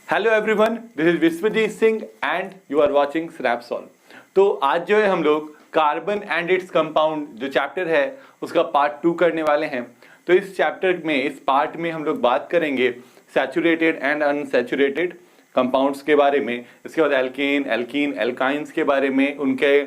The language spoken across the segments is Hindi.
Hello everyone, this is Vishwajeet Singh and you are watching Snapsolve. तो आज जो है हम लोग कार्बन एंड इट्स कंपाउंड जो चैप्टर है उसका पार्ट 2 करने वाले हैं। तो इस चैप्टर में, इस पार्ट में हम लोग बात करेंगे सैचुरेटेड एंड अनसैचुरेटेड कंपाउंड्स के बारे में। इसके बाद एल्केन, एल्कीन, एल्काइंस के बारे में, उनके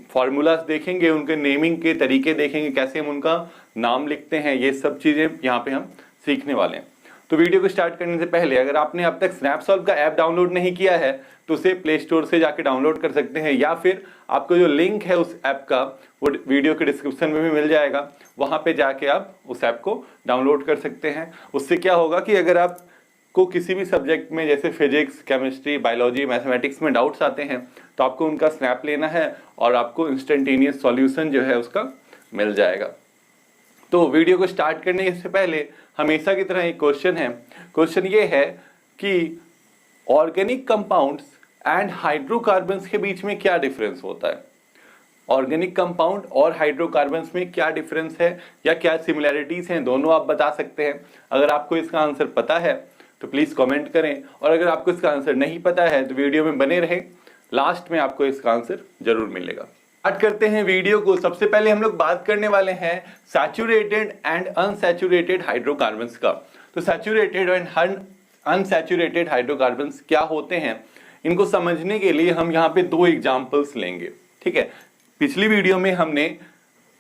फॉर्मूलाज देखेंगे, उनके नेमिंग के तरीके देखेंगे, कैसे हम उनका नाम लिखते हैं। ये सब चीज़ें यहाँ पे हम सीखने वाले हैं। तो वीडियो को स्टार्ट करने से पहले अगर आपने अब तक स्नैपसॉल्व का ऐप डाउनलोड नहीं किया है तो उसे प्ले स्टोर से जाके डाउनलोड कर सकते हैं, या फिर आपको जो लिंक है उस ऐप का वो वीडियो के डिस्क्रिप्शन में भी मिल जाएगा। वहां पे जाके आप उस ऐप को डाउनलोड कर सकते हैं। उससे क्या होगा कि अगर आपको किसी भी सब्जेक्ट में जैसे फिजिक्स, केमिस्ट्री, बायोलॉजी, मैथमेटिक्स में डाउट्स आते हैं तो आपको उनका स्नैप लेना है और आपको इंस्टेंटेनियस सॉल्यूशन जो है उसका मिल जाएगा। तो वीडियो को स्टार्ट करने से पहले हमेशा की तरह एक क्वेश्चन है। क्वेश्चन ये है कि ऑर्गेनिक कंपाउंड्स एंड हाइड्रोकार्बन्स के बीच में क्या डिफरेंस होता है। ऑर्गेनिक कंपाउंड और हाइड्रोकार्बन्स में क्या डिफरेंस है या क्या सिमिलैरिटीज हैं, दोनों आप बता सकते हैं। अगर आपको इसका आंसर पता है तो प्लीज कमेंट करें, और अगर आपको इसका आंसर नहीं पता है तो वीडियो में बने रहें, लास्ट में आपको इसका आंसर जरूर मिलेगा। स्टार्ट करते हैं वीडियो को। सबसे पहले हम लोग बात करने वाले हैं सैचुरेटेड एंड अनसैचुरेटेड हाइड्रोकार्बन्स का। तो सैचुरेटेड एंड अनसैचुरेटेड हाइड्रोकार्बन्स क्या होते हैं, इनको समझने के लिए हम यहाँ पे दो एग्जांपल्स लेंगे। ठीक है, पिछली वीडियो में हमने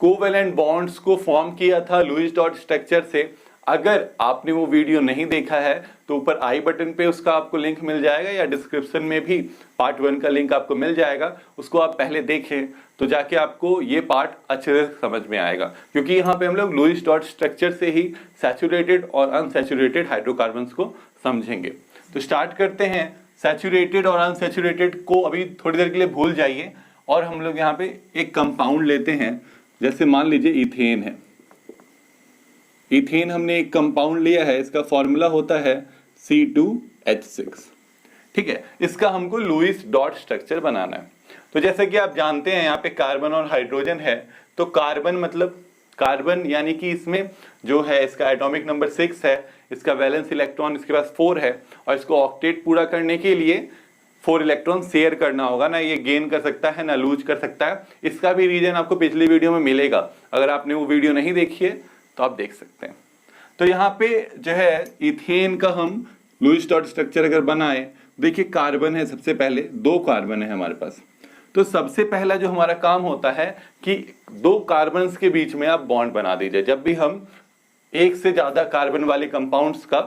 कोवेलेंट बॉन्ड्स को फॉर्म किया था लुईस डॉट स्ट्रक्चर से। अगर आपने वो वीडियो नहीं देखा है तो ऊपर आई बटन पे उसका आपको लिंक मिल जाएगा, या डिस्क्रिप्शन में भी पार्ट 1 का लिंक आपको मिल जाएगा। उसको आप पहले देखें तो जाके आपको ये पार्ट अच्छे से समझ में आएगा, क्योंकि यहाँ पे हम लोग लुईस डॉट स्ट्रक्चर से ही सैचुरेटेड और अनसैचुरेटेड हाइड्रोकार्बन्स को समझेंगे। तो स्टार्ट करते हैं। सैचुरेटेड और अनसैचुरेटेड को अभी थोड़ी देर के लिए भूल जाइए, और हम लोग यहाँ पे एक कंपाउंड लेते हैं। जैसे मान लीजिए इथेन है। इथेन हमने एक कंपाउंड लिया है, इसका फॉर्मूला होता है C2H6। ठीक है, इसका हमको लुईस डॉट स्ट्रक्चर बनाना है। तो जैसे कि आप जानते हैं यहाँ पे कार्बन और हाइड्रोजन है। तो कार्बन मतलब कार्बन यानी कि इसमें जो है इसका एटॉमिक नंबर 6 है, इसका वैलेंस इलेक्ट्रॉन इसके पास 4 है, और इसको ऑक्टेट पूरा करने के लिए 4 इलेक्ट्रॉन शेयर करना होगा ना। ये गेन कर सकता है ना लूज कर सकता है। इसका भी रीजन आपको पिछली वीडियो में मिलेगा। अगर आपने वो वीडियो नहीं देखी है तो आप देख सकते हैं। तो यहाँ पे जो है इथेन का हम लुईस डॉट स्ट्रक्चर अगर बनाए, देखिए कार्बन है, सबसे पहले 2 कार्बन है हमारे पास। तो सबसे पहला जो हमारा काम होता है कि 2 कार्बन्स के बीच में आप बॉन्ड बना दीजिए। जब भी हम एक से ज्यादा कार्बन वाले कंपाउंड्स का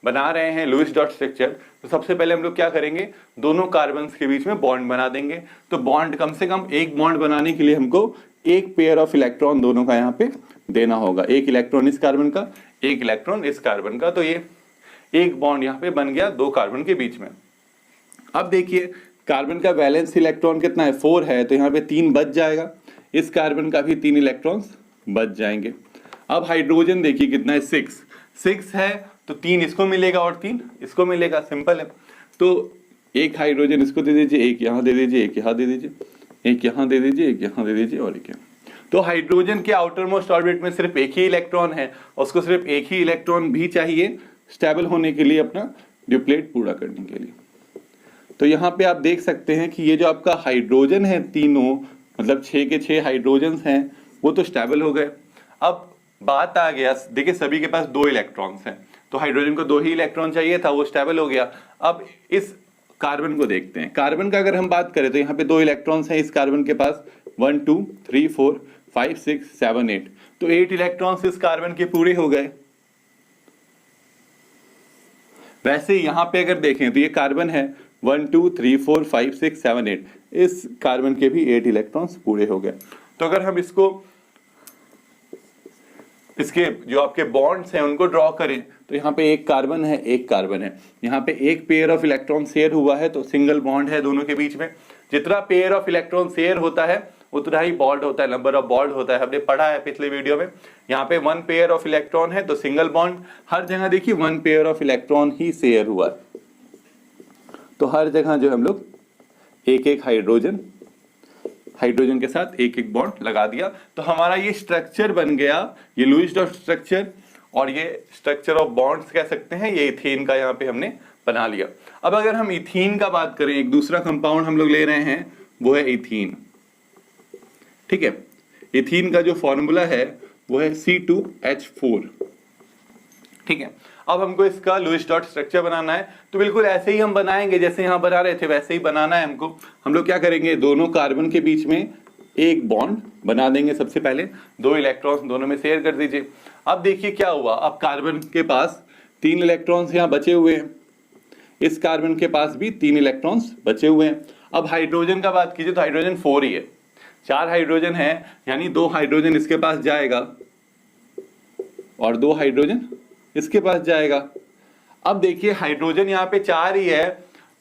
बना रहे हैं लुईस डॉट स्ट्रक्चर, तो सबसे पहले हम लोग क्या करेंगे, दोनों कार्बन्स के बीच में बॉन्ड बना देंगे। तो बॉन्ड कम से कम एक बॉन्ड बनाने के लिए हमको एक पेयर ऑफ इलेक्ट्रॉन दोनों का यहाँ पे देना होगा। एक इलेक्ट्रॉन इस कार्बन का, एक इलेक्ट्रॉन इस कार्बन का। तो ये एक बॉन्ड यहाँ पे बन गया 2 कार्बन के बीच में। अब देखिए कार्बन का वैलेंस इलेक्ट्रॉन कितना है, 4 है, तो यहाँ पे 3 बच जाएगा। इस कार्बन का भी 3 इलेक्ट्रॉन्स बच जाएंगे। अब हाइड्रोजन देखिए कितना है, 6 है, तो 3 इसको मिलेगा और 3 इसको मिलेगा। सिंपल है। तो एक हाइड्रोजन इसको दे दीजिए, एक यहाँ दे दीजिए, एक यहाँ दे दीजिए, एक यहाँ दे दीजिए, एक यहाँ दे दीजिए, और एक यहाँ। तो हाइड्रोजन के आउटर मोस्ट ऑर्बिट में सिर्फ एक ही इलेक्ट्रॉन है, उसको सिर्फ एक ही इलेक्ट्रॉन भी चाहिए स्टेबल होने के लिए, अपना ड्यूप्लेट पूरा करने के लिए। तो यहाँ पे आप देख सकते हैं कि ये जो आपका हाइड्रोजन है, तीनों मतलब 6 के 6 हाइड्रोजन हैं, वो तो स्टेबल हो गए। अब बात आ गया, देखिए सभी के पास 2 इलेक्ट्रॉन्स हैं, तो हाइड्रोजन को 2 ही इलेक्ट्रॉन चाहिए था, वो स्टेबल हो गया। अब इस कार्बन को देखते हैं। कार्बन का अगर हम बात करें तो यहाँ पे 2 इलेक्ट्रॉन्स हैं इस कार्बन के पास, 1 2 3 4 5 6 7 8। तो 8 इलेक्ट्रॉन्स इस कार्बन के पूरे हो गए। वैसे यहाँ पे अगर देखें तो ये कार्बन है, 1 2 3 4 5 6 7 8, इस कार्बन के भी 8 इलेक्ट्रॉन्स पूरे हो गए। तो अगर हम इसके जो आपके बॉन्ड्स हैं उनको ड्रॉ करें तो यहाँ पे एक कार्बन है, एक कार्बन है, यहाँ पे एक पेयर ऑफ इलेक्ट्रॉन शेयर हुआ है, तो सिंगल बॉन्ड है दोनों के बीच में। जितना पेयर ऑफ इलेक्ट्रॉन शेयर होता है उतना ही बॉन्ड होता है, नंबर ऑफ बॉन्ड होता है। हमने पढ़ा है पिछले वीडियो में। यहाँ पे 1 पेयर ऑफ इलेक्ट्रॉन है तो सिंगल बॉन्ड। हर जगह देखिए 1 pair of electron he share हुआ है, तो हर जगह जो हम लोग एक एक हाइड्रोजन के साथ एक एक बॉन्ड लगा दिया। तो हमारा ये स्ट्रक्चर बन गया, ये लुईस डॉट स्ट्रक्चर। और ये स्ट्रक्चर ऑफ बॉन्ड्स कह सकते हैं, ये इथेन का यहाँ पे हमने बना लिया। अब अगर हम इथीन का बात करें, एक दूसरा कंपाउंड हम लोग ले रहे हैं, वो है इथीन। ठीक है, इथीन का जो फॉर्मूला है वो है C2H4। ठीक है, अब हमको इसका लुईस डॉट स्ट्रक्चर बनाना है, तो बिल्कुल ऐसे ही हम बनाएंगे जैसे यहाँ बना रहे थे, वैसे ही बनाना है हमको। हम लोग क्या करेंगे, दोनों कार्बन के बीच में एक बॉन्ड बना देंगे। सबसे पहले 2 इलेक्ट्रॉन्स दोनों में शेयर कर दीजिए। अब देखिए क्या हुआ, अब कार्बन के पास 3 इलेक्ट्रॉन्स यहाँ बचे हुए हैं, इस कार्बन के पास भी 3 इलेक्ट्रॉन्स बचे हुए हैं। अब हाइड्रोजन का बात कीजिए तो हाइड्रोजन 4 ही है, 4 हाइड्रोजन है, यानी 2 हाइड्रोजन इसके पास जाएगा और 2 हाइड्रोजन इसके पास जाएगा। अब देखिए हाइड्रोजन यहाँ पे 4 ही है,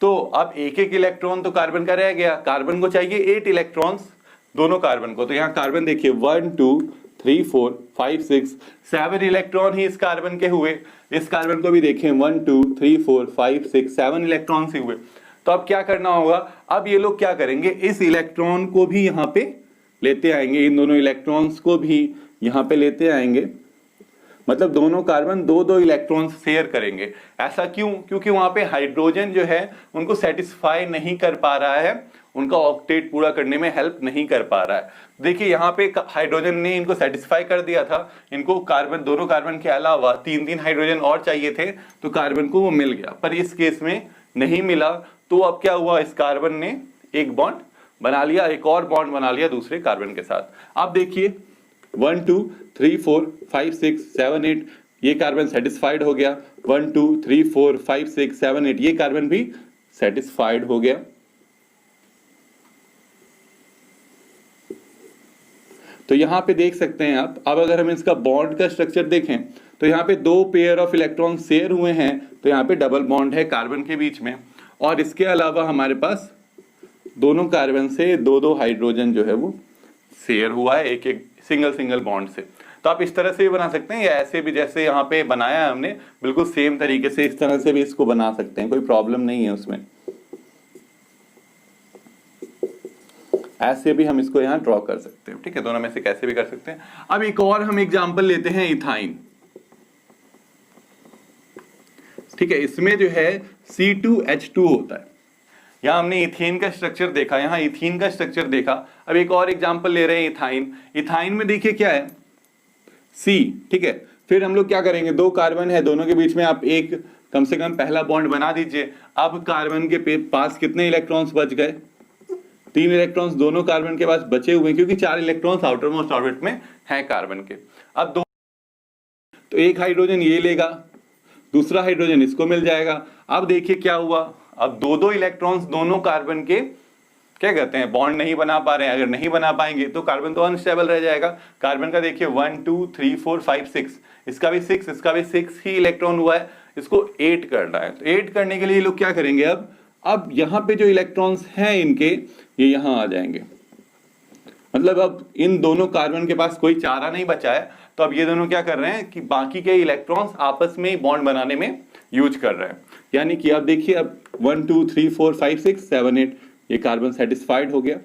तो अब एक एक इलेक्ट्रॉन तो कार्बन का रह गया। कार्बन को चाहिए 8 इलेक्ट्रॉन्स दोनों कार्बन को, तो यहाँ कार्बन देखिए 1 2 3 4 5 6 7 इलेक्ट्रॉन ही इस कार्बन के हुए। इस कार्बन को भी देखें 1 2 3 4 5 6 7 इलेक्ट्रॉन ही हुए। तो अब क्या करना होगा, अब ये लोग क्या करेंगे, इस इलेक्ट्रॉन को भी यहाँ पे लेते आएंगे, इन दोनों इलेक्ट्रॉन्स को भी यहाँ पे लेते आएंगे। मतलब दोनों कार्बन 2-2 इलेक्ट्रॉन्स शेयर करेंगे। ऐसा क्यों, क्योंकि वहां पे हाइड्रोजन जो है उनको सेटिस्फाई नहीं कर पा रहा है, उनका ऑक्टेट पूरा करने में हेल्प नहीं कर पा रहा है। देखिए यहाँ पे हाइड्रोजन ने इनको सेटिस्फाई कर दिया था, इनको कार्बन, दोनों कार्बन के अलावा 3-3 हाइड्रोजन और चाहिए थे, तो कार्बन को वो मिल गया। पर इस केस में नहीं मिला, तो अब क्या हुआ, इस कार्बन ने एक बॉन्ड बना लिया, एक और बॉन्ड बना लिया दूसरे कार्बन के साथ। अब देखिए 1 2 3 4 5 6 7 8 ये कार्बन सेटिस्फाइड हो गया, 1 2 3 4 5 6 7 8 ये कार्बन भी सेटिस्फाइड हो गया। तो यहां पे देख सकते हैं आप, अब अगर हम इसका बॉन्ड का स्ट्रक्चर देखें तो यहाँ पे 2 पेयर ऑफ इलेक्ट्रॉन शेयर हुए हैं, तो यहाँ पे डबल बॉन्ड है कार्बन के बीच में, और इसके अलावा हमारे पास दोनों कार्बन से 2-2 हाइड्रोजन जो है वो शेयर हुआ है, एक एक सिंगल बॉन्ड से। तो आप इस तरह से भी बना सकते हैं, या ऐसे भी जैसे यहाँ पे बनाया है हमने, बिल्कुल सेम तरीके से इस तरह से भी इसको बना सकते हैं, कोई प्रॉब्लम नहीं है उसमें। ऐसे भी हम इसको यहाँ ड्रॉ कर सकते हैं। ठीक है, दोनों में से कैसे भी कर सकते हैं। अब एक और हम एग्जांपल लेते हैं, इथाइन। ठीक है, इसमें जो है C2H2 होता है। यहाँ हमने इथेन का स्ट्रक्चर देखा, यहाँ इथीन का स्ट्रक्चर देखा। अब एक और एग्जांपल ले रहे हैं, इथाइन। इथाइन में देखिए क्या है, C। ठीक है, फिर हम लोग क्या करेंगे, 2 कार्बन है, दोनों के बीच में आप एक कम से कम पहला बॉन्ड बना दीजिए। अब कार्बन के पास कितने इलेक्ट्रॉन्स बच गए, 3 इलेक्ट्रॉन्स दोनों कार्बन के पास बचे हुए, क्योंकि 4 इलेक्ट्रॉन्स आउटर मोस्ट ऑर्बिट में है कार्बन के। अब तो एक हाइड्रोजन ये लेगा, दूसरा हाइड्रोजन इसको मिल जाएगा। अब देखिए क्या हुआ, अब 2-2 इलेक्ट्रॉन्स दोनों कार्बन के क्या कहते हैं, बॉन्ड नहीं बना पा रहे हैं। अगर नहीं बना पाएंगे तो कार्बन तो अनस्टेबल रह जाएगा। कार्बन का देखिए 1 2 3 4 5 6, इसका भी 6, इसका भी 6 ही इलेक्ट्रॉन हुआ है, इसको 8 करना है। तो 8 करने के लिए लोग क्या करेंगे, अब यहाँ पे जो इलेक्ट्रॉन्स हैं इनके, ये यहाँ आ जाएंगे। मतलब अब इन दोनों कार्बन के पास कोई चारा नहीं बचा है, तो अब ये दोनों क्या कर रहे हैं कि बाकी के इलेक्ट्रॉन्स आपस में बॉन्ड बनाने में यूज कर रहे हैं। यानी कि अब देखिए, अब 1 2 3 4 5 6 7 8 ये कार्बन सेटिस्फाइड हो गया,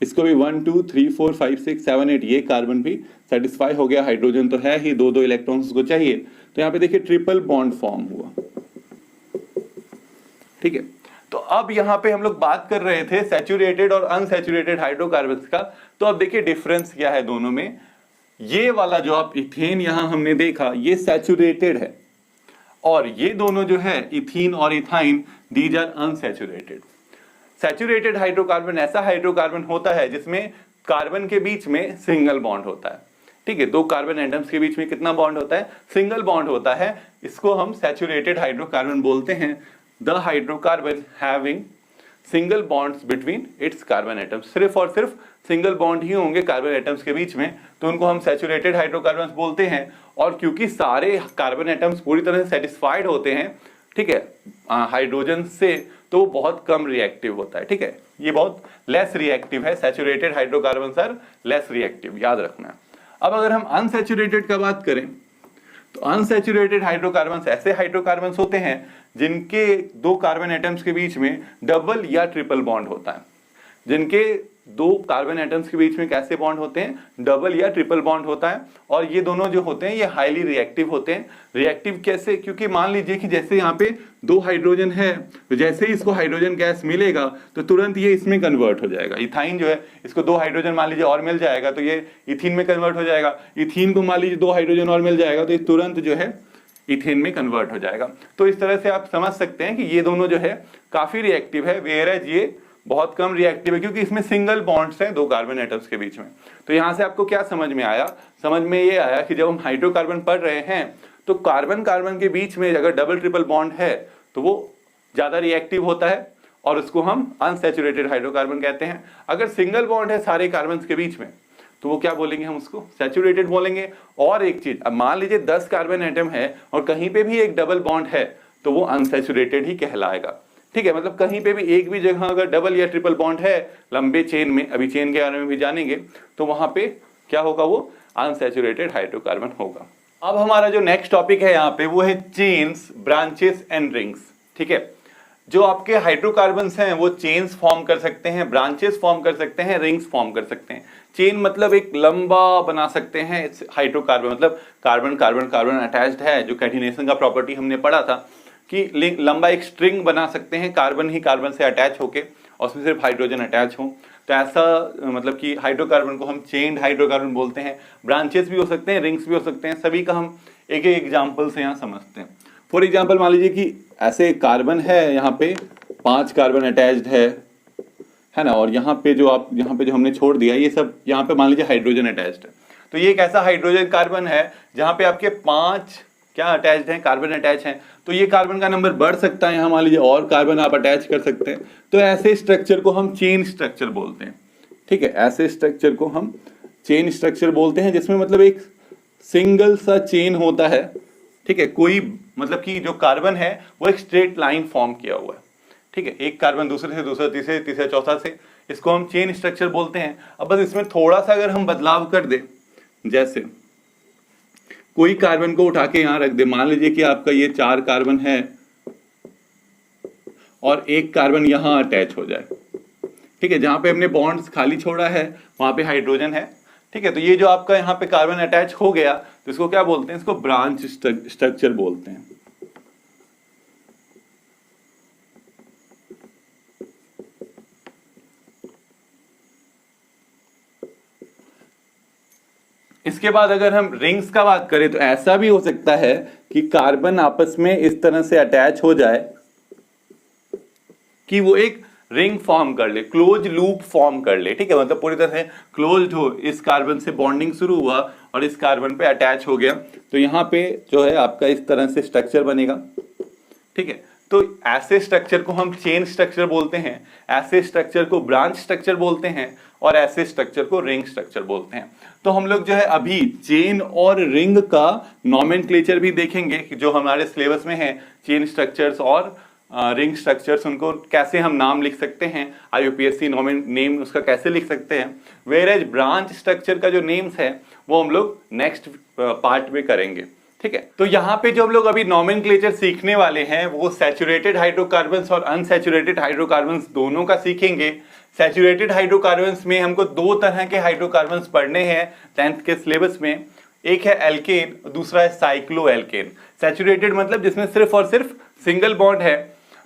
इसको भी 1 2 3 4 5 6 7 8 ये कार्बन भी सेटिस्फाई हो गया। हाइड्रोजन तो है ही, 2-2 इलेक्ट्रॉन्स को चाहिए, तो यहाँ पे देखिए ट्रिपल बॉन्ड फॉर्म हुआ। ठीक है, तो अब यहाँ पे हम लोग बात कर रहे थे सैचुरेटेड और अनसैचुरेटेड हाइड्रोकार्बन्स का। तो अब देखिए डिफरेंस क्या है दोनों में। ये वाला जो आप इथेन यहां हमने देखा, ये सैचुरेटेड है, और ये दोनों जो है इथीन और ethyne, these are unsaturated. Saturated hydrocarbon ऐसा हाइड्रोकार्बन होता है जिसमें कार्बन के बीच में सिंगल बॉन्ड होता है। ठीक है, 2 कार्बन एटम्स के बीच में कितना बॉन्ड होता है, सिंगल बॉन्ड होता है। इसको हम सैचुरेटेड हाइड्रोकार्बन बोलते हैं। The hydrocarbon having single bonds between its carbon atoms, सिर्फ और सिर्फ सिंगल बॉन्ड ही होंगे कार्बन एटम्स के बीच में, तो उनको हम सैचुरेटेड हाइड्रोकार्बन्स बोलते हैं। और क्योंकि सारे कार्बन एटम्स पूरी तरह से सेटिस्फाइड होते हैं, ठीक है, हाइड्रोजन से, तो वो बहुत कम रिएक्टिव होता है। ठीक है, ये बहुत लेस रिएक्टिव है। Saturated hydrocarbons are less reactive, याद रखना। अब अगर हम अनसैचुरेटेड का बात करें, तो अनसैचुरेटेड हाइड्रोकार्बन्स ऐसे हाइड्रोकार्बन्स होते हैं जिनके 2 कार्बन एटम्स के बीच में डबल या ट्रिपल बॉन्ड होता है, जिनके दो कार्बन एटम्स के बीच में कैसे बॉन्ड होते हैं, डबल या ट्रिपल बॉन्ड होता है। और ये दोनों जो होते हैं ये हाईली रिएक्टिव होते हैं। रिएक्टिव कैसे, क्योंकि मान लीजिए कि जैसे यहाँ पे दो हाइड्रोजन है, तो जैसे ही इसको हाइड्रोजन गैस मिलेगा तो तुरंत ये इसमें कन्वर्ट हो जाएगा। इथाइन जो है, इसको दो हाइड्रोजन मान लीजिए और मिल जाएगा तो ये इथीन में कन्वर्ट हो जाएगा। इथीन को मान लीजिए दो हाइड्रोजन और मिल जाएगा तो ये तुरंत जो है इथेन में कन्वर्ट हो जाएगा। तो इस तरह से आप समझ सकते हैं कि ये दोनों जो है काफी रिएक्टिव है, वेयरएज ये बहुत कम रिएक्टिव है, क्योंकि इसमें सिंगल बॉन्ड्स हैं दो कार्बन एटम्स के बीच में। तो यहां से आपको क्या समझ में आया, समझ में ये आया कि जब हम हाइड्रोकार्बन पढ़ रहे हैं तो कार्बन कार्बन के बीच में अगर डबल ट्रिपल बॉन्ड है तो वो ज्यादा रिएक्टिव होता है और उसको हम अनसैचुरेटेड हाइड्रोकार्बन कहते हैं। अगर सिंगल बॉन्ड है सारे कार्बन के बीच में तो वो क्या बोलेंगे, हम उसको सैचुरेटेड बोलेंगे। और एक चीज, अब मान लीजिए 10 कार्बन एटम है और कहीं पे भी एक डबल बॉन्ड है तो वो अनसैचुरेटेड ही कहलाएगा। ठीक है, मतलब कहीं पे भी एक भी जगह अगर डबल या ट्रिपल बॉन्ड है लंबे चेन में, अभी चेन के बारे में भी जानेंगे, तो वहां पे क्या होगा, वो अनसैचुरेटेड हाइड्रोकार्बन होगा। अब हमारा जो नेक्स्ट टॉपिक है यहाँ पे वो है चेन्स, ब्रांचेस एंड रिंग्स। ठीक है, जो आपके हाइड्रोकार्बन्स हैं वो चेन्स फॉर्म कर सकते हैं, ब्रांचेस फॉर्म कर सकते हैं, रिंग्स फॉर्म कर सकते हैं। चेन मतलब एक लंबा बना सकते हैं हाइड्रोकार्बन, मतलब कार्बन कार्बन कार्बन अटैच्ड है, जो कैटिनेशन का प्रॉपर्टी हमने पढ़ा था कि लंबा एक स्ट्रिंग बना सकते हैं कार्बन ही कार्बन से अटैच होके और उसमें सिर्फ हाइड्रोजन अटैच हो। तो ऐसा मतलब कि हाइड्रोकार्बन को हम चेन्ड हाइड्रोकार्बन बोलते हैं। ब्रांचेस भी हो सकते हैं, रिंग्स भी हो सकते हैं, सभी का हम एक एक एग्जाम्पल से यहाँ समझते हैं। फॉर एग्जाम्पल मान लीजिए कि ऐसे कार्बन है, यहाँ पे 5 कार्बन अटैच्ड है ना, और यहाँ पे जो हमने छोड़ दिया ये सब, यहाँ पे मान लीजिए हाइड्रोजन अटैच्ड है। तो ये एक ऐसा हाइड्रोजन कार्बन है जहाँ पे आपके 5 क्या अटैच्ड हैं, कार्बन अटैच हैं। तो ये कार्बन का नंबर बढ़ सकता है, यहाँ मान लीजिए और कार्बन आप अटैच कर सकते हैं। तो ऐसे स्ट्रक्चर को हम चेन स्ट्रक्चर बोलते हैं। ठीक है, ऐसे स्ट्रक्चर को हम चेन स्ट्रक्चर बोलते हैं जिसमें मतलब एक सिंगल सा चेन होता है। ठीक है, कोई मतलब कि जो कार्बन है वो एक स्ट्रेट लाइन फॉर्म किया हुआ है। ठीक है, एक कार्बन दूसरे से दूसरा, तीसरे तीसरे चौथा से, इसको हम चेन स्ट्रक्चर बोलते हैं। अब बस इसमें थोड़ा सा अगर हम बदलाव कर दे, जैसे कोई कार्बन को उठा के यहां रख दे, मान लीजिए कि आपका ये 4 कार्बन है और एक कार्बन यहां अटैच हो जाए। ठीक है, जहां पे हमने बॉन्ड्स खाली छोड़ा है वहां पे हाइड्रोजन है। ठीक है, तो ये जो आपका यहाँ पे कार्बन अटैच हो गया तो इसको क्या बोलते हैं, इसको ब्रांच स्ट्रक्चर बोलते हैं। इसके बाद अगर हम रिंग्स का बात करें तो ऐसा भी हो सकता है कि कार्बन आपस में इस तरह से अटैच हो जाए कि वो एक रिंग फॉर्म कर ले, क्लोज लूप फॉर्म कर ले। ठीक है, मतलब पूरी तरह से क्लोज्ड हो, इस कार्बन से बॉन्डिंग शुरू हुआ और इस कार्बन पे अटैच हो गया, तो यहाँ पे जो है आपका इस तरह से स्ट्रक्चर बनेगा। ठीक है, तो ऐसे स्ट्रक्चर को हम चेन स्ट्रक्चर बोलते हैं, ऐसे स्ट्रक्चर को ब्रांच स्ट्रक्चर बोलते हैं और ऐसे स्ट्रक्चर को रिंग स्ट्रक्चर बोलते हैं। तो हम लोग जो है अभी चेन और रिंग का नॉमेनक्लेचर भी देखेंगे कि जो हमारे सिलेबस में है, चेन स्ट्रक्चर्स और रिंग स्ट्रक्चर्स, उनको कैसे हम नाम लिख सकते हैं, IUPAC नेम उसका कैसे लिख सकते हैं। वेयरएज ब्रांच स्ट्रक्चर का जो नेम्स है वो हम लोग नेक्स्ट पार्ट में करेंगे। ठीक है, तो यहाँ पे जो हम लोग अभी नॉमेनक्लेचर सीखने वाले हैं वो सैचुरेटेड हाइड्रोकार्बन्स और अनसैचुरेटेड हाइड्रोकार्बन्स दोनों का सीखेंगे। सैचुरेटेड हाइड्रोकार्बन्स में हमको 2 तरह के हाइड्रोकार्बन्स पढ़ने हैं 10th के सिलेबस में, एक है एल्केन, दूसरा है साइक्लो एल्केन। सैचुरेटेड मतलब जिसमें सिर्फ और सिर्फ सिंगल बॉन्ड है,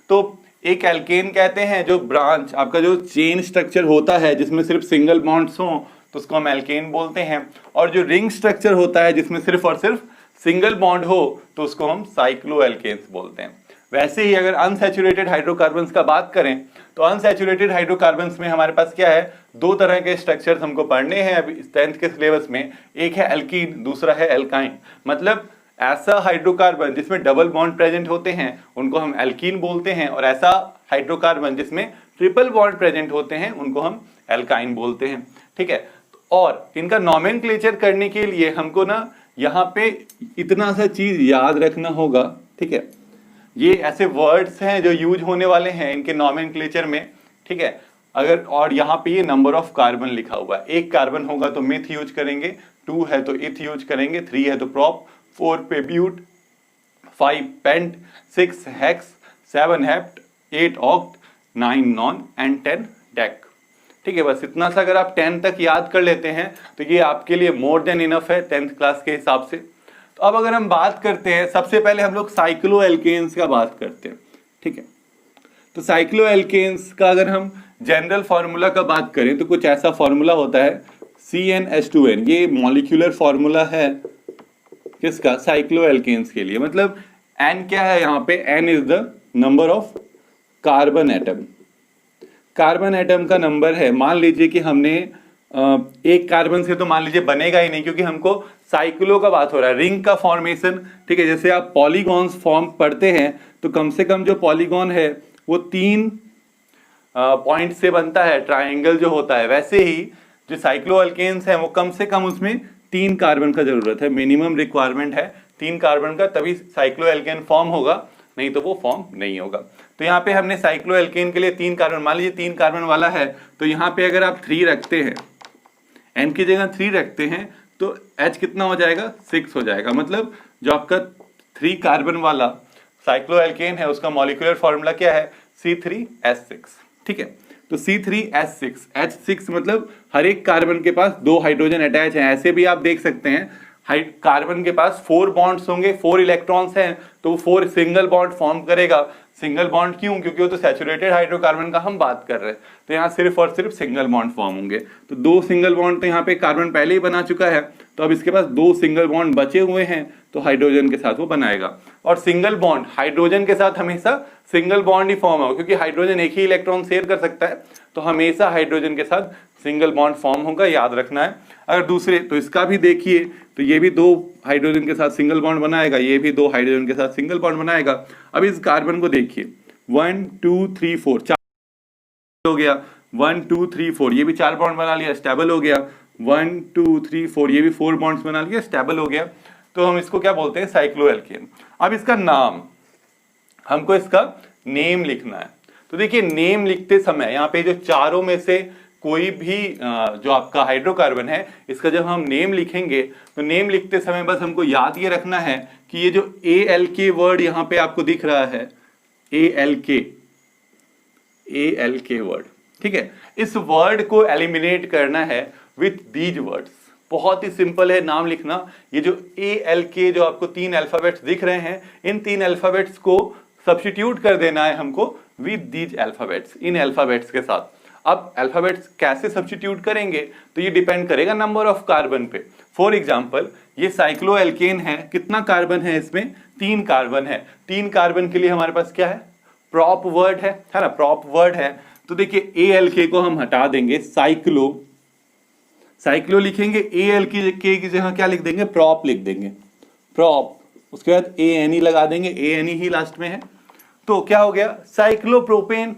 तो एक एल्केन कहते हैं। जो ब्रांच आपका जो चेन स्ट्रक्चर होता है जिसमें सिर्फ सिंगल बॉन्ड्स हो तो उसको हम एल्केन बोलते हैं, और जो रिंग स्ट्रक्चर होता है जिसमें सिर्फ और सिर्फ सिंगल बॉन्ड हो तो उसको हम साइक्लो एल्केन्स बोलते हैं। वैसे ही अगर अनसैचुरेटेड हाइड्रोकार्बन्स का बात करें तो अनसैचुरेटेड हाइड्रोकार्बन्स में हमारे पास क्या है, 2 तरह के स्ट्रक्चर्स हमको पढ़ने हैं अभी 10th के सिलेबस में, एक है एल्कीन, दूसरा है एल्काइन। मतलब ऐसा हाइड्रोकार्बन जिसमें डबल बॉन्ड प्रेजेंट होते हैं उनको हम एल्कीन बोलते हैं, और ऐसा हाइड्रोकार्बन जिसमें ट्रिपल बॉन्ड प्रेजेंट होते हैं उनको हम एल्काइन बोलते हैं। ठीक है, और इनका नॉमेनक्लेचर करने के लिए हमको ना यहाँ पे इतना सा चीज याद रखना होगा। ठीक है, ये ऐसे वर्ड्स हैं जो यूज होने वाले हैं इनके नॉमेनक्लेचर में। ठीक है, अगर और यहाँ पे ये नंबर ऑफ कार्बन लिखा हुआ है, 1 कार्बन होगा तो मिथ यूज करेंगे, 2 है तो इथ यूज करेंगे, 3 है तो प्रोप, 4 पे but, 5 pent, 6 hex, 7 hept, 8 oct, 9 non and 10 dec. ठीक है, बस इतना सा अगर आप 10 तक याद कर लेते हैं तो ये आपके लिए मोर देन इनफ है 10th क्लास के हिसाब से। तो अब अगर हम बात करते हैं, सबसे पहले हम लोग साइक्लो एल्केन्स का बात करते हैं। ठीक है, तो साइक्लो एल्केन्स का अगर हम जनरल फार्मूला का बात करें तो कुछ ऐसा फार्मूला होता है CnH2n। ये मॉलिक्यूलर फार्मूला है किसका? साइक्लो एल्केन्स के लिए। मतलब n क्या है यहाँ पे? n is the number of carbon atom. Carbon atom का नंबर है। मान लीजिए कि हमने एक कार्बन से तो मान लीजिए बनेगा ही नहीं, क्योंकि हमको साइक्लो का बात हो रहा है, रिंग का फॉर्मेशन। ठीक है, जैसे आप पॉलीगॉन्स फॉर्म पढ़ते हैं तो कम से कम जो पॉलीगॉन है वो 3 पॉइंट से बनता है, ट्राइंगल जो होता है। वैसे ही जो साइक्लो अल्केन्स है वो कम से कम उसमें 3 कार्बन का जरूरत है, मिनिमम रिक्वायरमेंट है 3 कार्बन का, तभी साइक्लो एल्केन फॉर्म होगा, नहीं तो वो फॉर्म नहीं होगा। तो यहाँ पे हमने साइक्लो एल्केन के लिए 3 कार्बन, मान लीजिए 3 कार्बन वाला है, तो यहाँ पे अगर आप 3 रखते हैं, n की जगह 3 रखते हैं तो H कितना हो जाएगा? 6 हो जाएगा। मतलब जो आपका 3 कार्बन वाला साइक्लो एल्केन है उसका मॉलिक्यूलर फॉर्मूला क्या है? C3H6। ठीक है, तो C3H6, H6 मतलब हर एक कार्बन के पास 2 हाइड्रोजन अटैच हैं। ऐसे भी आप देख सकते हैं कार्बन के पास 4 बॉन्ड्स होंगे, 4 इलेक्ट्रॉन्स हैं, तो वो 4 सिंगल बॉन्ड फॉर्म करेगा। सिंगल बॉन्ड क्यों? क्योंकि वो तो सैचुरेटेड हाइड्रोकार्बन का हम बात कर रहे हैं, तो यहाँ सिर्फ और सिर्फ सिंगल बॉन्ड फॉर्म होंगे। तो 2 सिंगल बॉन्ड तो यहाँ पे कार्बन पहले ही बना चुका है, तो अब इसके पास 2 सिंगल बॉन्ड बचे हुए हैं, तो हाइड्रोजन के साथ वो बनाएगा। और सिंगल बॉन्ड हाइड्रोजन के साथ हमेशा सिंगल बॉन्ड ही फॉर्म होगा, क्योंकि हाइड्रोजन एक ही इलेक्ट्रॉन शेयर कर सकता है, तो हमेशा हाइड्रोजन के साथ सिंगल बॉन्ड फॉर्म होगा, याद रखना है। अगर दूसरे, तो इसका भी देखिए, तो ये भी 2 हाइड्रोजन के साथ सिंगल बॉन्ड बनाएगा, ये भी 2 हाइड्रोजन के साथ सिंगल बॉन्ड बनाएगा। अब इस कार्बन को देखिए, 1 2 3 4 4 हो गया, 1 2 3 4 ये भी 4 बॉन्ड बना लिया, स्टेबल हो गया। 1 2 3 4 ये भी 4 बॉन्ड्स बना लिया, स्टेबल हो गया। तो हम इसको क्या बोलते हैं? Cycloalkane. अब इसका नाम, हमको इसका नेम लिखना है। तो देखिए, नेम लिखते समय यहाँ पे जो चारों में से कोई भी जो आपका हाइड्रोकार्बन है, इसका जब हम नेम लिखेंगे तो नेम लिखते समय बस हमको याद ये रखना है कि ये जो ALK वर्ड यहाँ पे आपको दिख रहा है, ALK वर्ड, ठीक है, इस वर्ड को एलिमिनेट करना है विथ दीज वर्ड्स। बहुत ही सिंपल है नाम लिखना। ये जो ALK जो आपको 3 अल्फाबेट्स दिख रहे हैं, इन 3 अल्फाबेट्स को सब्स्टिट्यूट कर देना है हमको with these alphabets, in alphabets के साथ। अब अल्फाबेट्स कैसे सब्स्टिट्यूट करेंगे तो ये डिपेंड करेगा नंबर ऑफ कार्बन पे। फॉर एग्जांपल, ये साइक्लो एल्केन है, कितना कार्बन है इसमें? 3 कार्बन है। 3 कार्बन के लिए हमारे पास क्या है? प्रॉप वर्ड है ना, प्रॉप वर्ड है। तो देखिए, ALK को हम हटा देंगे, साइक्लो लिखेंगे, ALK की जगह क्या लिख देंगे? प्रॉप लिख देंगे, प्रॉप। उसके बाद ANE लगा देंगे, ANE ही लास्ट में है, तो क्या हो गया? साइक्लोप्रोपेन।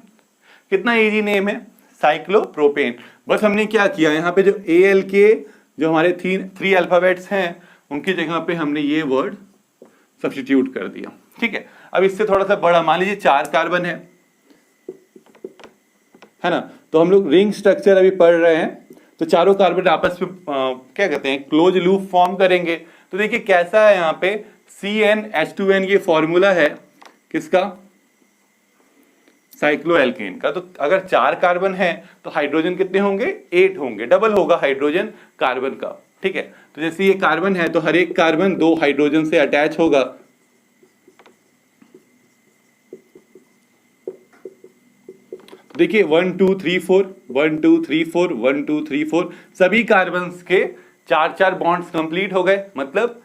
कितना इजी नेम है, साइक्लोप्रोपेन। बस हमने क्या किया, यहाँ पे जो ALK जो हमारे 3 अल्फाबेट्स हैं उनकी जगह पे हमने ये वर्ड सब्स्टिट्यूट कर दिया। ठीक है, अब इससे थोड़ा सा बड़ा, मान लीजिए 4 कार्बन है ना, तो हम लोग रिंग स्ट्रक्चर अभी पढ़ रहे हैं, तो चारों कार्बन आपस में क्या कहते हैं? क्लोज लूप फॉर्म करेंगे। तो देखिए कैसा है, यहाँ पे CnH2n ये फॉर्मूला है किसका? साइक्लो एल्केन का। तो अगर 4 कार्बन है तो हाइड्रोजन कितने होंगे? 8 होंगे, डबल होगा हाइड्रोजन कार्बन का। ठीक है, तो जैसे ये कार्बन है तो हर एक कार्बन 2 हाइड्रोजन से अटैच होगा। देखिए 1 2 3 4 1 2 3 4 1 2 3 4 सभी कार्बन्स के 4 बॉन्ड्स कंप्लीट हो गए। मतलब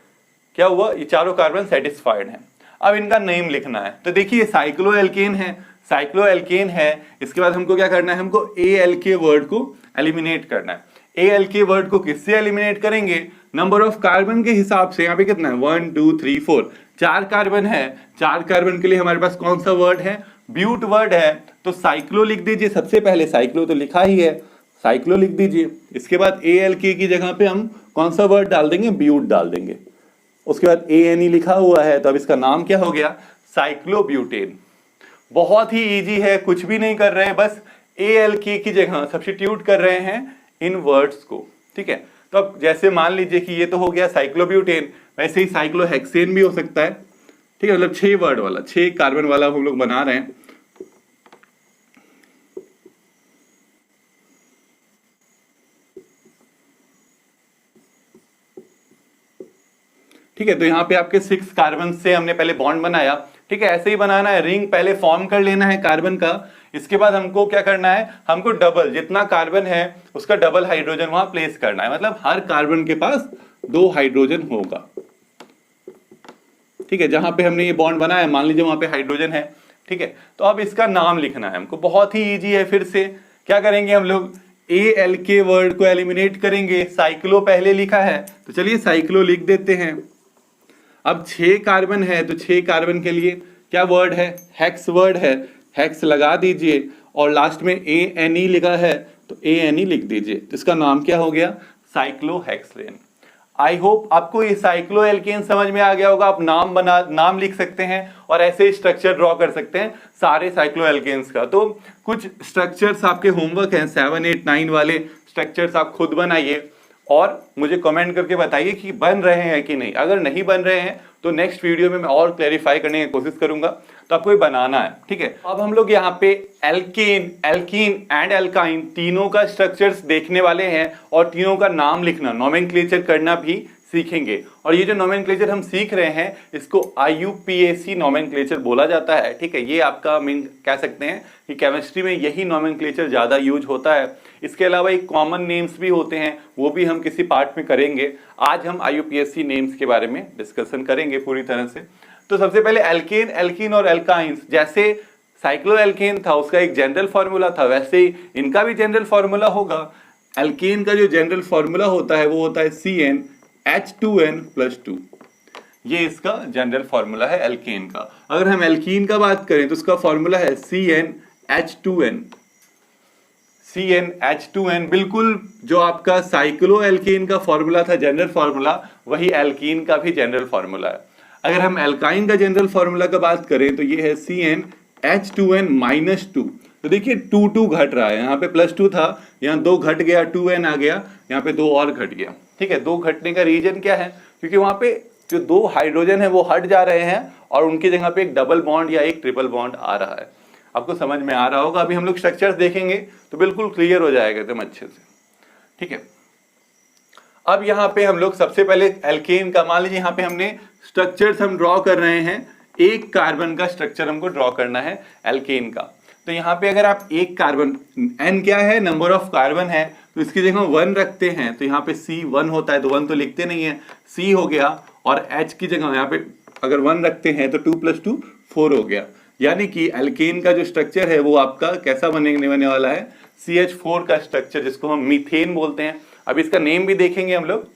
क्या हुआ? ये चारों कार्बन सेटिस्फाइड हैं। अब इनका नेम लिखना है। तो देखिए साइक्लो एल्केन है, साइक्लो एल्केन है, इसके बाद हमको क्या करना है? हमको ALK वर्ड को एलिमिनेट करना है। ALK वर्ड को किससे एलिमिनेट करेंगे? नंबर ऑफ कार्बन के हिसाब से। यहाँ पे कितना है? 1 2 3 4 4 कार्बन है, 4 कार्बन के लिए हमारे पास कौन सा वर्ड है? ब्यूट वर्ड है। तो साइक्लो लिख दीजिए सबसे पहले, साइक्लो तो लिखा ही है, साइक्लो लिख दीजिए। इसके बाद ALK की जगह पे हम कौन सा वर्ड डाल देंगे? ब्यूट डाल देंगे। उसके बाद ANE लिखा हुआ है, तो अब इसका नाम क्या हो गया? साइक्लोब्यूटेन। बहुत ही इजी है, कुछ भी नहीं कर रहे हैं, बस ALK की जगह सब्स्टिट्यूट कर रहे हैं इन वर्ड्स को। ठीक है, तो अब जैसे मान लीजिए कि ये तो हो गया साइक्लोब्यूटेन, वैसे ही साइक्लोहेक्सेन भी हो सकता है। ठीक है, मतलब 6 वर्ड वाला, 6 कार्बन वाला हम लोग बना रहे हैं। ठीक है, तो यहाँ पे आपके 6 कार्बन से हमने पहले बॉन्ड बनाया। ठीक है, ऐसे ही बनाना है, रिंग पहले फॉर्म कर लेना है कार्बन का। इसके बाद हमको क्या करना है, हमको डबल, जितना कार्बन है उसका डबल हाइड्रोजन वहां प्लेस करना है, मतलब हर कार्बन के पास 2 हाइड्रोजन होगा। ठीक है, जहां पे हमने ये बॉन्ड बनाया मान लीजिए वहां पे हाइड्रोजन है। ठीक है, तो अब इसका नाम लिखना है हमको, बहुत ही इजी है। फिर से क्या करेंगे हम लोग, एल के वर्ड को एलिमिनेट करेंगे। साइक्लो पहले लिखा है तो चलिए साइक्लो लिख देते हैं। अब 6 कार्बन है तो 6 कार्बन के लिए क्या वर्ड है, हेक्स वर्ड है, हेक्स लगा दीजिए और लास्ट में ANE लिखा है तो ANE लिख दीजिए। तो इसका नाम क्या हो गया, साइक्लोहेक्सेन। आई होप आपको ये साइक्लो एल्केन समझ में आ गया होगा। आप नाम लिख सकते हैं और ऐसे स्ट्रक्चर ड्रॉ कर सकते हैं सारे साइक्लो एल्केन्स का। तो कुछ स्ट्रक्चर्स आपके होमवर्क हैं 7, 8, 9 वाले स्ट्रक्चर्स आप खुद बनाइए और मुझे कमेंट करके बताइए कि बन रहे हैं कि नहीं। अगर नहीं बन रहे हैं तो नेक्स्ट वीडियो में मैं और क्लैरिफाई करने की कोशिश करूंगा, तो आपको ये बनाना है। ठीक है, अब हम लोग यहाँ पे एल्केन, एल्कीन एंड एल्काइन तीनों का स्ट्रक्चर्स देखने वाले हैं और तीनों का नाम लिखना, नोमेनक्लेचर करना भी सीखेंगे। और ये जो नोमेनक्लेचर हम सीख रहे हैं इसको IUPAC नोमेनक्लेचर बोला जाता है। ठीक है, ये आपका मीन कह सकते हैं कि केमिस्ट्री में यही नोमेनक्लेचर ज्यादा यूज होता है। इसके अलावा एक कॉमन नेम्स भी होते हैं, वो भी हम किसी पार्ट में करेंगे। आज हम IUPAC नेम्स के बारे में डिस्कशन करेंगे पूरी तरह से। तो सबसे पहले एल्केन, एल्कीन और एल्काइंस, जैसे साइक्लोएल्केन था उसका एक जनरल फॉर्मूला था, वैसे ही इनका भी जनरल फॉर्मूला होगा। एल्केन का जो जनरल फॉर्मूला होता है वो होता है CnH2n+2। ये इसका जनरल फॉर्मूला है एल्केन का। अगर हम एल्कीन का बात करें तो उसका फॉर्मूला है CnH2n। CnH2n बिल्कुल जो आपका साइक्लो एल्केन का फॉर्मूला था जनरल फॉर्मूला, वही एल्कीन का भी जनरल फॉर्मूला है। अगर हम एल्काइन का जनरल फॉर्मूला का बात करें तो ये है CnH2n-2। तो देखिए 2 घट रहा है, यहाँ पे +2 था, यहाँ 2 घट गया, 2n आ गया, यहाँ पे 2 और घट गया। ठीक है, 2 घटने का रीजन क्या है, क्योंकि वहां पे जो 2 हाइड्रोजन है वो हट जा रहे हैं और उनकी जगह पे एक डबल बॉन्ड या एक ट्रिपल बॉन्ड आ रहा है। आपको समझ में आ रहा होगा, अभी हम लोग स्ट्रक्चर्स देखेंगे तो बिल्कुल क्लियर हो जाएगा एकदम अच्छे से। ठीक है, अब यहाँ पे हम लोग सबसे पहले एल्केन का, मान लीजिए यहाँ पे हमने स्ट्रक्चर्स हम ड्रॉ कर रहे हैं, एक कार्बन का स्ट्रक्चर हमको ड्रॉ करना है एल्केन का। तो यहाँ पे अगर आप एक कार्बन, N क्या है, नंबर ऑफ कार्बन है, तो इसकी जगह 1 रखते हैं तो यहाँ पे C1 होता है, तो 1 तो लिखते नहीं है, C हो गया। और H की जगह यहाँ पे अगर 1 रखते हैं तो 2 + 2 4 हो गया। यानी कि एल्केन का जो स्ट्रक्चर है वो आपका कैसा बनने वाला है, CH4 का स्ट्रक्चर, जिसको हम मीथेन बोलते हैं। अब इसका नेम भी देखेंगे हम लोग।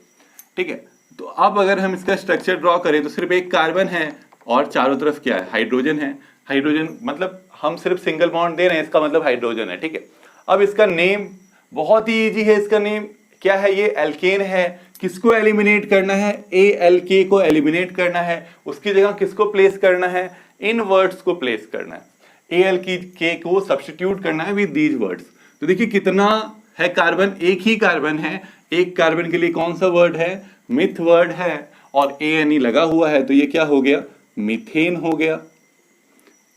ठीक है, तो अब अगर हम इसका स्ट्रक्चर ड्रॉ करें तो सिर्फ एक कार्बन है और चारों तरफ क्या है, हाइड्रोजन है। हाइड्रोजन मतलब हम सिर्फ सिंगल बॉन्ड दे रहे हैं, इसका मतलब हाइड्रोजन है। ठीक है, अब इसका नेम बहुत ही इजी है, इसका नेम क्या है, ये एल्केन है। किसको एलिमिनेट करना है, ALK को एलिमिनेट करना है, उसकी जगह किसको प्लेस करना है, इन वर्ड्स को प्लेस करना है, ALK को सब्स्टिट्यूट करना है विद दीज वर्ड्स। तो देखिए कितना है कार्बन, एक ही कार्बन है, एक कार्बन के लिए कौन सा वर्ड है, मिथ वर्ड है और ANE लगा हुआ है, तो ये क्या हो गया, मीथेन हो गया।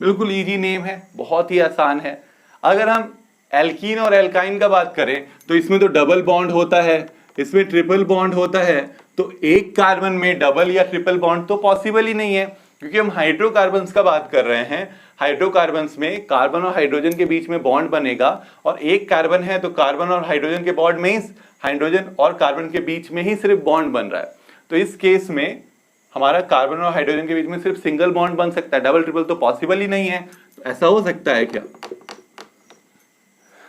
बिल्कुल इजी नेम है, बहुत ही आसान है। अगर हम एल्कीन और एल्काइन का बात करें तो इसमें तो डबल बॉन्ड होता है, इसमें ट्रिपल बॉन्ड होता है, तो एक कार्बन में डबल या ट्रिपल बॉन्ड तो पॉसिबल ही नहीं है, क्योंकि हम हाइड्रोकार्बन्स का बात कर रहे हैं। हाइड्रोकार्बन्स में कार्बन और हाइड्रोजन के बीच में बॉन्ड बनेगा और एक कार्बन है तो कार्बन और हाइड्रोजन के बॉन्ड मींस हाइड्रोजन और कार्बन के बीच में ही सिर्फ बॉन्ड बन रहा है। तो इस केस में हमारा कार्बन और हाइड्रोजन के बीच में सिर्फ सिंगल बॉन्ड बन सकता है, डबल ट्रिपल तो पॉसिबल ही नहीं है। तो ऐसा हो सकता है क्या,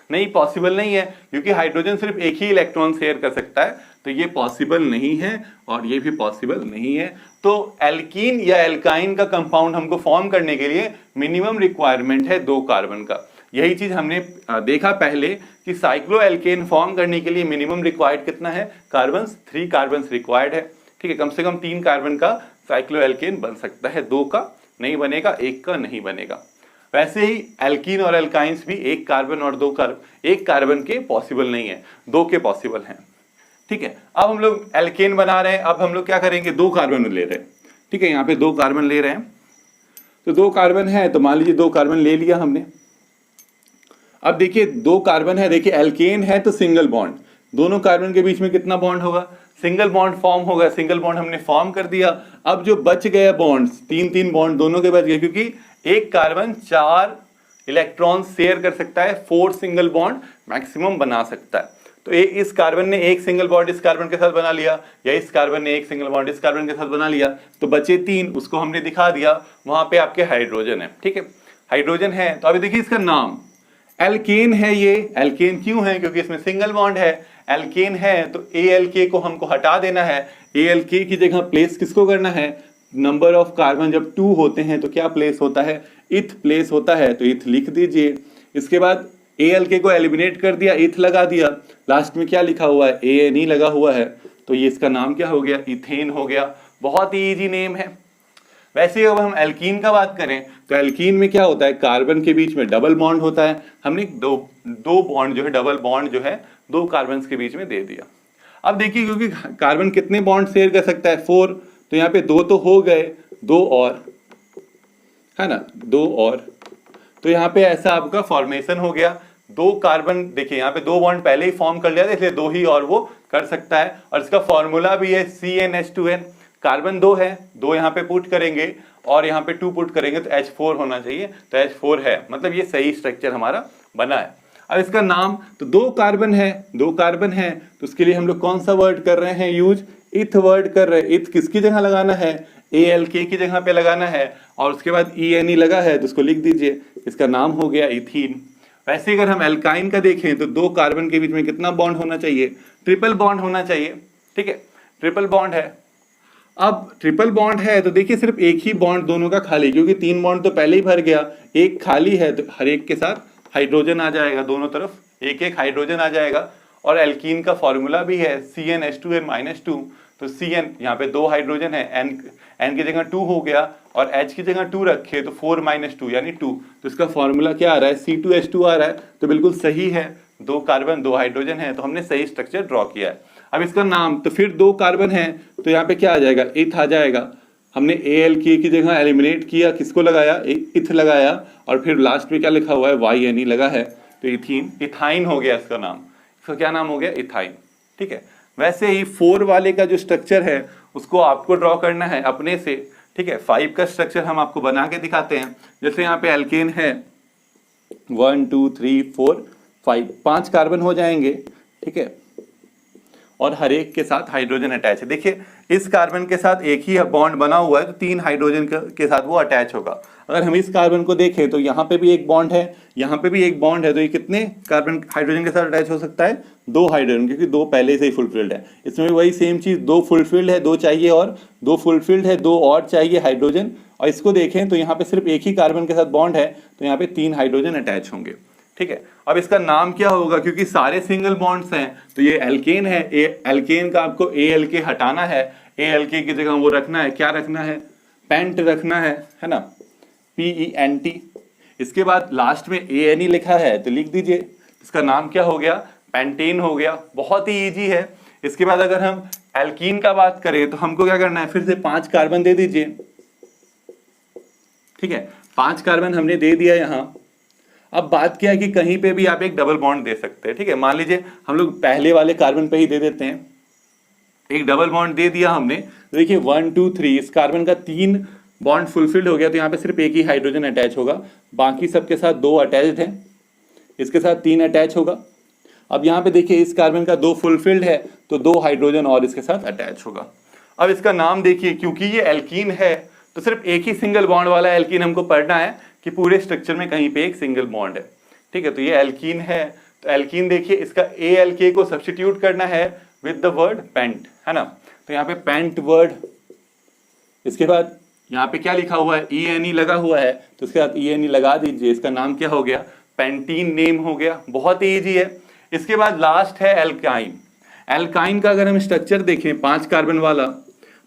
नहीं पॉसिबल नहीं है, क्योंकि हाइड्रोजन सिर्फ एक ही इलेक्ट्रॉन शेयर कर सकता है, तो ये पॉसिबल नहीं है और ये भी पॉसिबल नहीं है। तो एल्कीन या एल्काइन का कंपाउंड हमको फॉर्म करने के लिए मिनिमम रिक्वायरमेंट है 2 कार्बन का। यही चीज हमने देखा पहले कि साइक्लो एल्केन फॉर्म करने के लिए मिनिमम रिक्वायर्ड कितना है, कार्बन्स, 3 कार्बन्स रिक्वायर्ड है। ठीक है, कम से कम 3 कार्बन का साइक्लो एल्केन बन सकता है, 2 का नहीं बनेगा, 1 का नहीं बनेगा। वैसे ही एल्कीन और एल्काइंस भी 1 कार्बन और 2 कार्बन, 1 कार्बन के पॉसिबल नहीं है, 2 के पॉसिबल हैं। ठीक है, अब हम लोग एल्केन बना रहे हैं, अब हम लोग क्या करेंगे, 2 कार्बन ले रहे हैं। ठीक है, यहाँ पे 2 कार्बन ले रहे हैं, तो 2 कार्बन है तो मान लीजिए 2 कार्बन ले लिया हमने। अब देखिए 2 कार्बन है, देखिए एल्केन है तो सिंगल बॉन्ड, दोनों कार्बन के बीच में कितना बॉन्ड होगा, सिंगल बॉन्ड फॉर्म होगा, सिंगल बॉन्ड हमने फॉर्म कर दिया। अब जो बच गया बॉन्ड्स, तीन तीन बॉन्ड दोनों के बच गए, क्योंकि एक कार्बन 4 इलेक्ट्रॉन शेयर कर सकता है, 4 सिंगल बॉन्ड मैक्सिमम बना सकता है। तो इस कार्बन ने एक सिंगल बॉन्ड इस कार्बन के साथ बना लिया, या इस कार्बन ने एक सिंगल बॉन्ड इस कार्बन के साथ बना लिया, तो बचे 3, उसको हमने दिखा दिया, वहां पे आपके हाइड्रोजन है। ठीक है, हाइड्रोजन है। तो अभी देखिए इसका नाम एल्केन है। ये एल्केन क्यों है? क्योंकि इसमें सिंगल बॉन्ड है। एल्केन है तो ALK को हमको हटा देना है। ALK की जगह प्लेस किसको करना है? नंबर ऑफ कार्बन जब 2 होते हैं तो क्या प्लेस होता है? इथ प्लेस होता है, तो इथ लिख दीजिए। इसके बाद ALK को एलिमिनेट कर दिया, इथ लगा दिया, लास्ट में क्या लिखा हुआ है? ANE लगा हुआ है, तो ये इसका नाम क्या हो गया? इथेन हो गया। बहुत ही इजी नेम है। वैसे ही अब हम एल्कीन का बात करें तो एल्कीन में क्या होता है? कार्बन के बीच में डबल बॉन्ड होता है। हमने दो बॉन्ड जो है, डबल बॉन्ड जो है 2 कार्बन के बीच में दे दिया। अब देखिए, क्योंकि कार्बन कितने बॉन्ड शेयर कर सकता है? 4, तो यहाँ पे 2 तो हो गए, 2 और है ना, 2 और, तो यहाँ पे ऐसा आपका फॉर्मेशन हो गया। 2 कार्बन, देखिए यहाँ पे 2 बॉन्ड पहले ही फॉर्म कर लिया था, इसलिए 2 ही और वो कर सकता है। और इसका फॉर्मूला भी है CnH2n। कार्बन 2 है, 2 यहाँ पे पुट करेंगे और यहाँ पे 2 पुट करेंगे तो H4 होना चाहिए, तो H4 है, मतलब ये सही स्ट्रक्चर हमारा बना है। अब इसका नाम, तो 2 कार्बन है, 2 कार्बन है, तो उसके लिए हम लोग कौन सा वर्ड कर रहे हैं यूज? इथ वर्ड कर रहे हैं। इथ किसकी जगह लगाना है? ALK की जगह पे लगाना है, और उसके बाद ENE लगा है तो उसको लिख दीजिए, इसका नाम हो गया इथीन। वैसे अगर हम एल्काइन का देखें तो 2 कार्बन के बीच में कितना बॉन्ड होना चाहिए? ट्रिपल बॉन्ड होना चाहिए। ठीक है, ट्रिपल बॉन्ड है। अब ट्रिपल बॉन्ड है तो देखिए सिर्फ एक ही बॉन्ड दोनों का खाली, क्योंकि 3 बॉन्ड तो पहले ही भर गया, एक खाली है, तो हर एक के साथ हाइड्रोजन आ जाएगा, दोनों तरफ एक एक हाइड्रोजन आ जाएगा। और एल्कीन का फॉर्मूला भी है CnH2n-2, तो Cn यहाँ पे 2 हाइड्रोजन है, N की जगह 2 हो गया, और H की जगह 2 रखे तो 4 - 2 यानी 2, तो इसका फॉर्मूला क्या आ रहा है? C2H2 आ रहा है, तो बिल्कुल सही है। 2 कार्बन 2 हाइड्रोजन है, तो हमने सही स्ट्रक्चर ड्रॉ किया है। अब इसका नाम, तो फिर 2 कार्बन है तो यहाँ पे क्या आ जाएगा? इथ आ जाएगा। हमने ALK की जगह एलिमिनेट किया, किसको लगाया? इथ लगाया, और फिर लास्ट में क्या लिखा हुआ है? YNE लगा है, तो इथीन, इथाइन हो गया इसका नाम। इसका क्या नाम हो गया? इथाइन। ठीक है, वैसे ही 4 वाले का जो स्ट्रक्चर है उसको आपको ड्रॉ करना है अपने से। ठीक है, 5 का स्ट्रक्चर हम आपको बना के दिखाते हैं। जैसे यहाँ पे एल्केन है, 1 2 3 4 5, 5 कार्बन हो जाएंगे। ठीक है, और हर एक के साथ हाइड्रोजन अटैच है। देखिए इस कार्बन के साथ एक ही बॉन्ड बना हुआ है, तो 3 हाइड्रोजन के साथ वो अटैच होगा। अगर हम इस कार्बन को देखें तो यहाँ पे भी एक बॉन्ड है, यहाँ पे भी एक बॉन्ड है, तो ये कितने कार्बन हाइड्रोजन के साथ अटैच हो सकता है? 2 हाइड्रोजन, क्योंकि 2 पहले से ही फुलफिल्ड है। इसमें भी वही सेम चीज, 2 फुलफिल्ड है, 2 चाहिए, और 2 फुलफिल्ड है, 2 और चाहिए हाइड्रोजन। और इसको देखें तो यहाँ पे सिर्फ एक ही कार्बन के साथ बॉन्ड है, तो यहाँ पे 3 हाइड्रोजन अटैच होंगे। ठीक है, अब इसका नाम क्या होगा? क्योंकि सारे सिंगल बॉन्ड्स हैं, तो ये एल्केन है। एल्केन का आपको ALK हटाना है, ALK की जगह वो रखना है, क्या रखना है? पेंट रखना है ना, PENT। इसके बाद लास्ट में ANE लिखा है, तो लिख दीजिए, इसका नाम क्या हो गया? पेंटेन हो गया। बहुत ही इजी है। इसके बाद अगर हम एल्कीन का बात करें तो हमको क्या करना है? फिर से 5 कार्बन दे दीजिए। ठीक है, 5 कार्बन हमने दे दिया यहाँ। अब बात क्या है कि कहीं पे भी आप एक डबल बॉन्ड दे सकते हैं। ठीक है, मान लीजिए हम लोग पहले वाले कार्बन पे ही दे देते हैं, एक डबल बॉन्ड दे दिया हमने। तो देखिए 1 2 3, इस कार्बन का 3 बॉन्ड फुलफिल्ड हो गया, तो यहाँ पे सिर्फ एक ही हाइड्रोजन अटैच होगा, बाकी सबके साथ 2 अटैच्ड है, इसके साथ 3 अटैच होगा। अब यहाँ पे देखिए इस कार्बन का 2 फुलफिल्ड है, तो 2 हाइड्रोजन और इसके साथ अटैच होगा। अब इसका नाम देखिए, क्योंकि ये एल्कीन है तो सिर्फ एक ही सिंगल बॉन्ड वाला एल्कीन हमको पढ़ना है कि पूरे स्ट्रक्चर में कहीं पे एक सिंगल बॉन्ड है। ठीक है, तो ये एल्कीन है, तो एल्कीन देखिए इसका ALK को सब्स्टिट्यूट करना है विद द वर्ड पेंट, है ना, तो यहाँ पे पेंट वर्ड। इसके बाद यहाँ पे क्या लिखा हुआ है? ENE लगा हुआ है, तो इसके साथ ENE लगा दीजिए, इसका नाम क्या हो गया? पेंटीन नेम हो गया। बहुत ही ईजी है। इसके बाद लास्ट है एल्काइन। एल्काइन का अगर हम स्ट्रक्चर देखें 5 कार्बन वाला,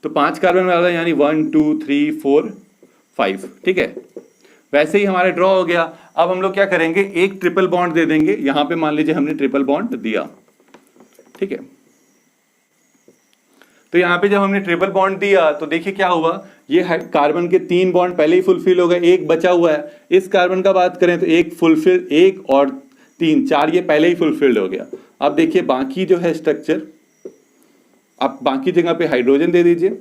तो 5 कार्बन वाला यानी 1 2 3 4 5। ठीक है, वैसे ही हमारा ड्रॉ हो गया। अब हम लोग क्या करेंगे? एक ट्रिपल बॉन्ड दे देंगे। यहाँ पे मान लीजिए हमने ट्रिपल बॉन्ड दिया। ठीक है, तो यहाँ पे जब हमने ट्रिपल बॉन्ड दिया तो देखिए क्या हुआ? ये कार्बन के 3 बॉन्ड पहले ही फुलफिल हो गए, एक बचा हुआ है। इस कार्बन का बात करें तो एक फुलफिल, 1 और 3 4 ये पहले ही फुलफिल्ड हो गया। अब देखिए बाकी जो है स्ट्रक्चर, आप बाकी जगह पे हाइड्रोजन दे दीजिए।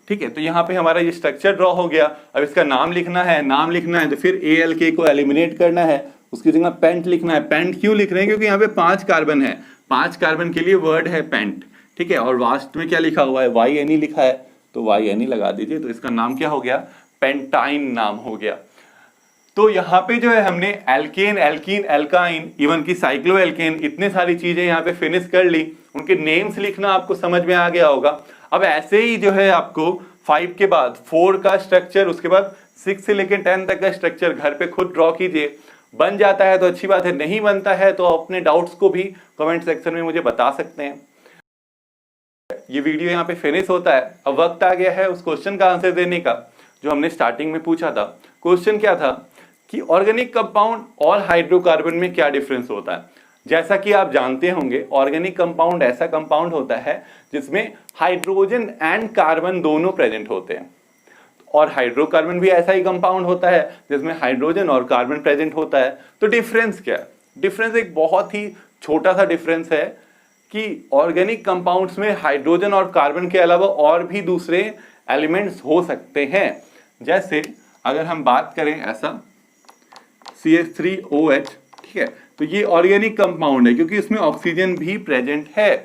ठीक है, तो यहाँ पे हमारा ये स्ट्रक्चर ड्रॉ हो गया। अब इसका नाम लिखना है तो फिर ALK को एलिमिनेट करना है, उसकी जगह पेंट लिखना है। पेंट क्यों लिख रहे हैं? क्योंकि यहाँ पे 5 कार्बन है, 5 कार्बन के लिए वर्ड है पेंट। ठीक है, और लास्ट में क्या लिखा हुआ है? YNE लिखा है, तो YNE लगा दीजिए। तो इसका नाम क्या हो गया? पेंटाइन नाम हो गया। तो यहाँ पे जो है हमने एल्केन, एल्कीन, एल्काइन, इवन की साइक्लो एल्केन, इतने सारी चीजें यहाँ पे फिनिश कर ली। उनके नेम्स लिखना आपको समझ में आ गया होगा। अब ऐसे ही जो है आपको 5 के बाद 4 का स्ट्रक्चर, उसके बाद 6 से लेकर 10 तक का स्ट्रक्चर घर पे खुद ड्रॉ कीजिए। बन जाता है तो अच्छी बात है, नहीं बनता है तो अपने डाउट्स को भी कमेंट सेक्शन में मुझे बता सकते हैं। ये वीडियो यहाँ पे फिनिश होता है। अब वक्त आ गया है उस क्वेश्चन का आंसर देने का जो हमने स्टार्टिंग में पूछा था। क्वेश्चन क्या था कि ऑर्गेनिक कंपाउंड और हाइड्रोकार्बन में क्या डिफरेंस होता है। जैसा कि आप जानते होंगे, ऑर्गेनिक कंपाउंड ऐसा कंपाउंड होता है जिसमें हाइड्रोजन एंड कार्बन दोनों प्रेजेंट होते हैं, और हाइड्रोकार्बन भी ऐसा ही कंपाउंड होता है जिसमें हाइड्रोजन और कार्बन प्रेजेंट होता है। तो डिफरेंस क्या है? डिफरेंस एक बहुत ही छोटा सा डिफरेंस है कि ऑर्गेनिक कंपाउंड्स में हाइड्रोजन और कार्बन के अलावा और भी दूसरे एलिमेंट्स हो सकते हैं। जैसे अगर हम बात करें ऐसा CH3OH, ठीक है, तो ये ऑर्गेनिक कंपाउंड है क्योंकि इसमें ऑक्सीजन भी प्रेजेंट है।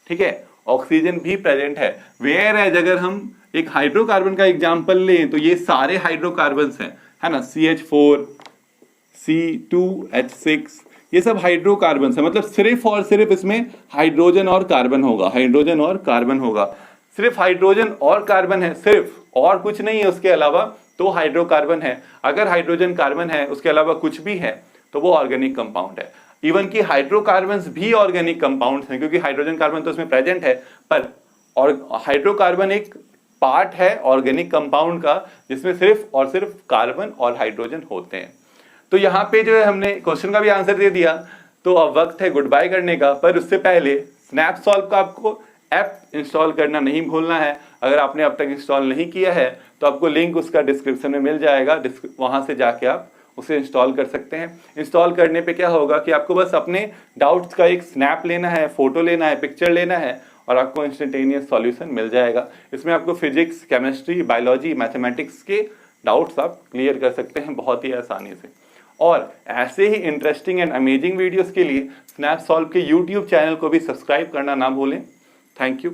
ठीक है, ऑक्सीजन भी प्रेजेंट है। वेयर एज अगर हम एक हाइड्रोकार्बन का एग्जांपल लें तो ये सारे हाइड्रोकार्बन्स हैं, है ना, CH4, C2H6, ये सब हाइड्रोकार्बन्स है। मतलब सिर्फ और सिर्फ इसमें हाइड्रोजन और कार्बन होगा, हाइड्रोजन और कार्बन होगा। सिर्फ हाइड्रोजन और कार्बन है, सिर्फ, और कुछ नहीं है उसके अलावा, तो हाइड्रोकार्बन है। अगर हाइड्रोजन कार्बन है उसके अलावा कुछ भी है तो वो ऑर्गेनिक कंपाउंड है। इवन कि हाइड्रोकार्बन्स भी ऑर्गेनिक कंपाउंड्स हैं क्योंकि हाइड्रोजन कार्बन तो उसमें प्रेजेंट है, पर और हाइड्रोकार्बन एक पार्ट है ऑर्गेनिक कंपाउंड का जिसमें सिर्फ और सिर्फ कार्बन और हाइड्रोजन होते हैं। तो यहाँ पे जो है हमने क्वेश्चन का भी आंसर दे दिया। तो अब वक्त है गुड बाय करने का, पर उससे पहले स्नैपसॉल्व का आपको ऐप इंस्टॉल करना नहीं भूलना है। अगर आपने अब तक इंस्टॉल नहीं किया है तो आपको लिंक उसका डिस्क्रिप्शन में मिल जाएगा, वहां से जाके आप उसे इंस्टॉल कर सकते हैं। इंस्टॉल करने पे क्या होगा कि आपको बस अपने डाउट्स का एक स्नैप लेना है, फोटो लेना है, पिक्चर लेना है, और आपको इंस्टेंटेनियस सॉल्यूशन मिल जाएगा। इसमें आपको फिजिक्स, केमिस्ट्री, बायोलॉजी, मैथमेटिक्स के डाउट्स आप क्लियर कर सकते हैं बहुत ही आसानी से। और ऐसे ही इंटरेस्टिंग एंड अमेजिंग वीडियोस के लिए स्नैपसॉल्व के यूट्यूब चैनल को भी सब्सक्राइब करना ना भूलें। Thank you.